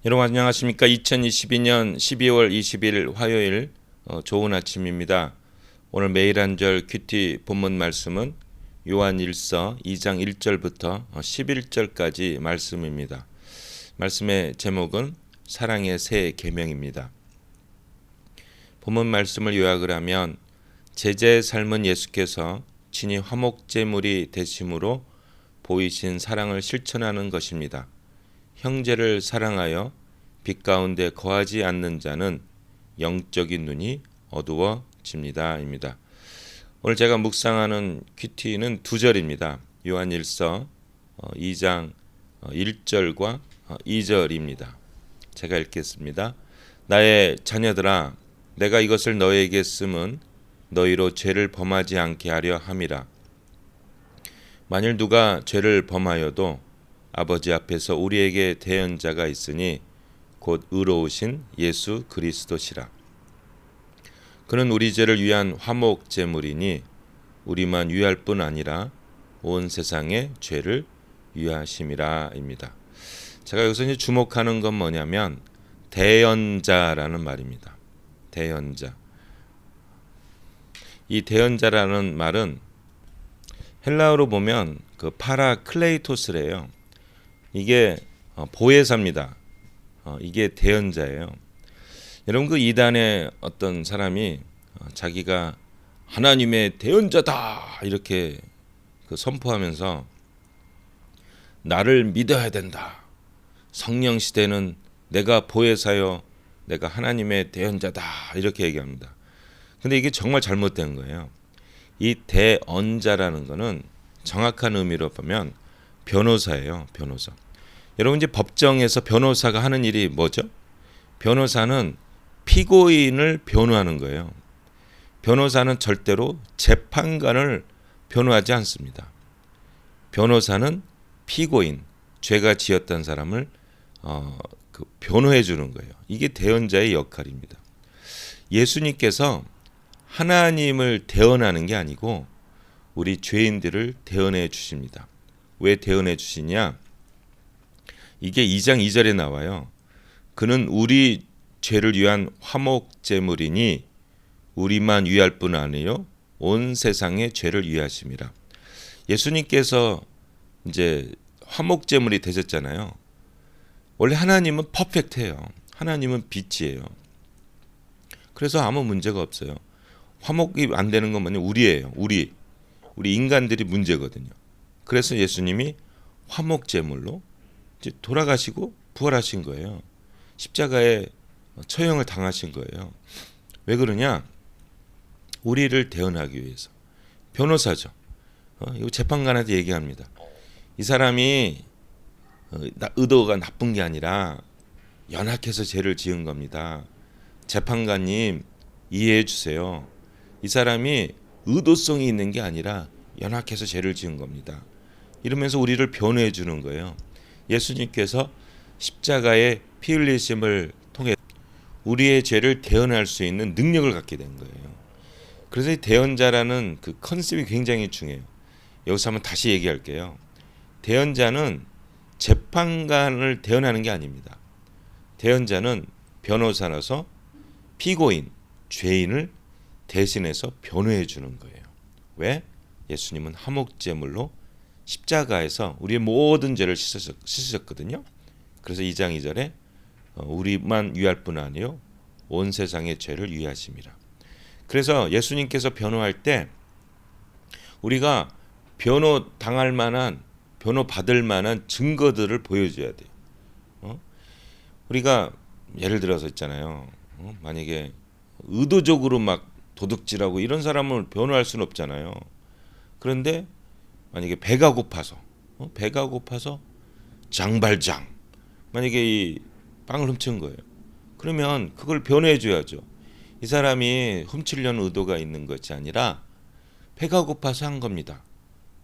여러분 안녕하십니까? 2022년 12월 20일 화요일 좋은 아침입니다. 오늘 매일 한 절 큐티 본문 말씀은 요한일서 2장 1절부터 11절까지 말씀입니다. 말씀의 제목은 사랑의 새 계명입니다. 본문 말씀을 요약을 하면 제자의 삶은 예수께서 친히 화목제물이 되심으로 보이신 사랑을 실천하는 것입니다. 형제를 사랑하여 빛 가운데 거하지 않는 자는 영적인 눈이 어두워집니다. 입니다. 오늘 제가 묵상하는 큐티는 두 절입니다. 요한일서 2장 1절과 2절입니다. 제가 읽겠습니다. 나의 자녀들아, 내가 이것을 너희에게 쓰면 너희로 죄를 범하지 않게 하려 함이라. 만일 누가 죄를 범하여도 아버지 앞에서 우리에게 대언자가 있으니 곧 의로우신 예수 그리스도시라. 그는 우리 죄를 위한 화목 제물이니 우리만 위할 뿐 아니라 온 세상의 죄를 위하심이라 입니다. 제가 여기서 이제 주목하는 건 뭐냐면 대언자라는 말입니다. 대언자. 이 대언자라는 말은 헬라어로 보면 그 파라클레이토스래요. 이게 보혜사입니다. 이게 대언자예요. 여러분 그 이단의 어떤 사람이 자기가 하나님의 대언자다 이렇게 선포하면서 나를 믿어야 된다. 성령 시대는 내가 보혜사요, 내가 하나님의 대언자다 이렇게 얘기합니다. 근데 이게 정말 잘못된 거예요. 이 대언자라는 거는 정확한 의미로 보면 변호사예요. 변호사. 여러분 이제 법정에서 변호사가 하는 일이 뭐죠? 변호사는 피고인을 변호하는 거예요. 변호사는 절대로 재판관을 변호하지 않습니다. 변호사는 피고인, 죄가 지었던 사람을 변호해 주는 거예요. 이게 대언자의 역할입니다. 예수님께서 하나님을 대언하는 게 아니고 우리 죄인들을 대언해 주십니다. 왜 대언해 주시냐? 이게 2장 2절에 나와요. 그는 우리 죄를 위한 화목제물이니 우리만 위할 뿐 아니요 온 세상의 죄를 위하심이라. 예수님께서 이제 화목제물이 되셨잖아요. 원래 하나님은 퍼펙트해요. 하나님은 빛이에요. 그래서 아무 문제가 없어요. 화목이 안 되는 건 뭐냐? 우리예요. 우리 인간들이 문제거든요. 그래서 예수님이 화목제물로 이제 돌아가시고 부활하신 거예요. 십자가에 처형을 당하신 거예요. 왜 그러냐? 우리를 대언하기 위해서. 변호사죠. 이거 재판관한테 얘기합니다. 이 사람이 의도가 나쁜 게 아니라 연약해서 죄를 지은 겁니다. 재판관님 이해해 주세요. 이 사람이 의도성이 있는 게 아니라 연약해서 죄를 지은 겁니다. 이러면서 우리를 변호해 주는 거예요. 예수님께서 십자가의 피 흘리심을 통해 우리의 죄를 대언할 수 있는 능력을 갖게 된 거예요. 그래서 이 대언자라는 그 컨셉이 굉장히 중요해요. 여기서 한번 다시 얘기할게요. 대언자는 재판관을 대언하는 게 아닙니다. 대언자는 변호사라서 피고인, 죄인을 대신해서 변호해 주는 거예요. 왜? 예수님은 화목제물로 십자가에서 우리의 모든 죄를 씻으셨거든요. 그래서 2장 2절에 우리만 위할 뿐 아니요 온 세상의 죄를 위하심이라. 그래서 예수님께서 변호할 때 우리가 변호 당할 만한, 변호 받을 만한 증거들을 보여줘야 돼요. 우리가 예를 들어서 있잖아요. 만약에 의도적으로 막 도둑질하고 이런 사람을 변호할 수는 없잖아요. 그런데 만약에 배가 고파서 장발장 만약에 이 빵을 훔친 거예요. 그러면 그걸 변호해 줘야죠. 이 사람이 훔치려는 의도가 있는 것이 아니라 배가 고파서 한 겁니다.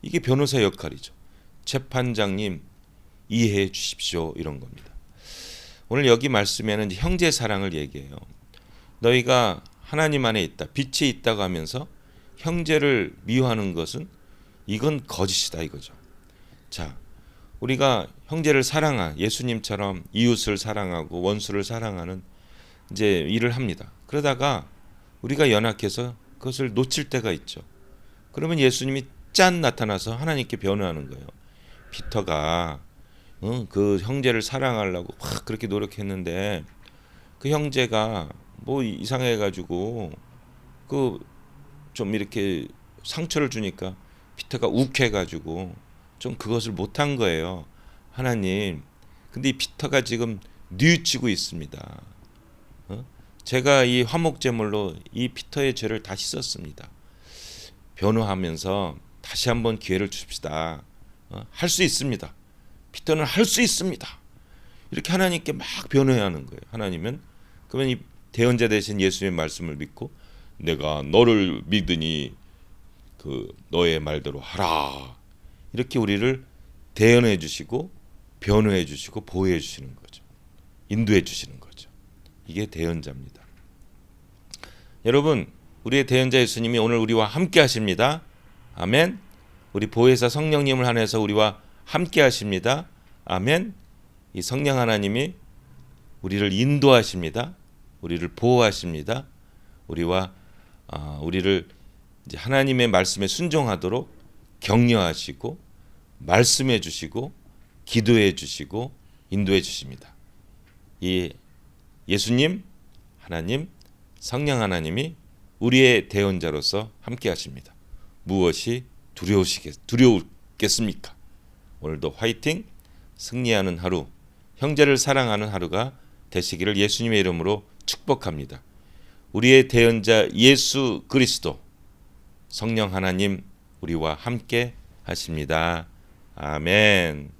이게 변호사 역할이죠. 재판장님 이해해 주십시오 이런 겁니다. 오늘 여기 말씀에는 형제 사랑을 얘기해요. 너희가 하나님 안에 있다, 빛에 있다고 하면서 형제를 미워하는 것은 이건 거짓이다 이거죠. 자, 우리가 형제를 사랑한 예수님처럼 이웃을 사랑하고 원수를 사랑하는 이제 일을 합니다. 그러다가 우리가 연약해서 그것을 놓칠 때가 있죠. 그러면 예수님이 짠 나타나서 하나님께 변호하는 거예요. 피터가 그 형제를 사랑하려고 막 그렇게 노력했는데 그 형제가 뭐 이상해가지고 그 좀 이렇게 상처를 주니까 피터가 욱해가지고 좀 그것을 못한 거예요. 하나님, 근데 이 피터가 지금 뉘우치고 있습니다. 제가 이 화목제물로 이 피터의 죄를 다 씻었습니다. 변호하면서 다시 한번 기회를 줍시다. 할 수 있습니다. 피터는 할 수 있습니다. 이렇게 하나님께 막 변호해야 하는 거예요. 하나님은 그러면 이 대언자 대신 예수의 말씀을 믿고 내가 너를 믿으니 그 너의 말대로 하라. 이렇게 우리를 대언해 주시고 변호해 주시고 보호해 주시는 거죠. 인도해 주시는 거죠. 이게 대언자입니다. 여러분, 우리의 대언자 예수님이 오늘 우리와 함께 하십니다. 아멘. 우리 보혜사 성령님을 한해서 우리와 함께 하십니다. 아멘. 이 성령 하나님이 우리를 인도하십니다. 우리를 보호하십니다. 우리를 이제 하나님의 말씀에 순종하도록 격려하시고 말씀해 주시고 기도해 주시고 인도해 주십니다. 이 예수님, 하나님, 성령 하나님이 우리의 대언자로서 함께 하십니다. 무엇이 두려우겠습니까? 오늘도 화이팅! 승리하는 하루, 형제를 사랑하는 하루가 되시기를 예수님의 이름으로 축복합니다. 우리의 대언자 예수 그리스도, 성령 하나님 우리와 함께 하십니다. 아멘.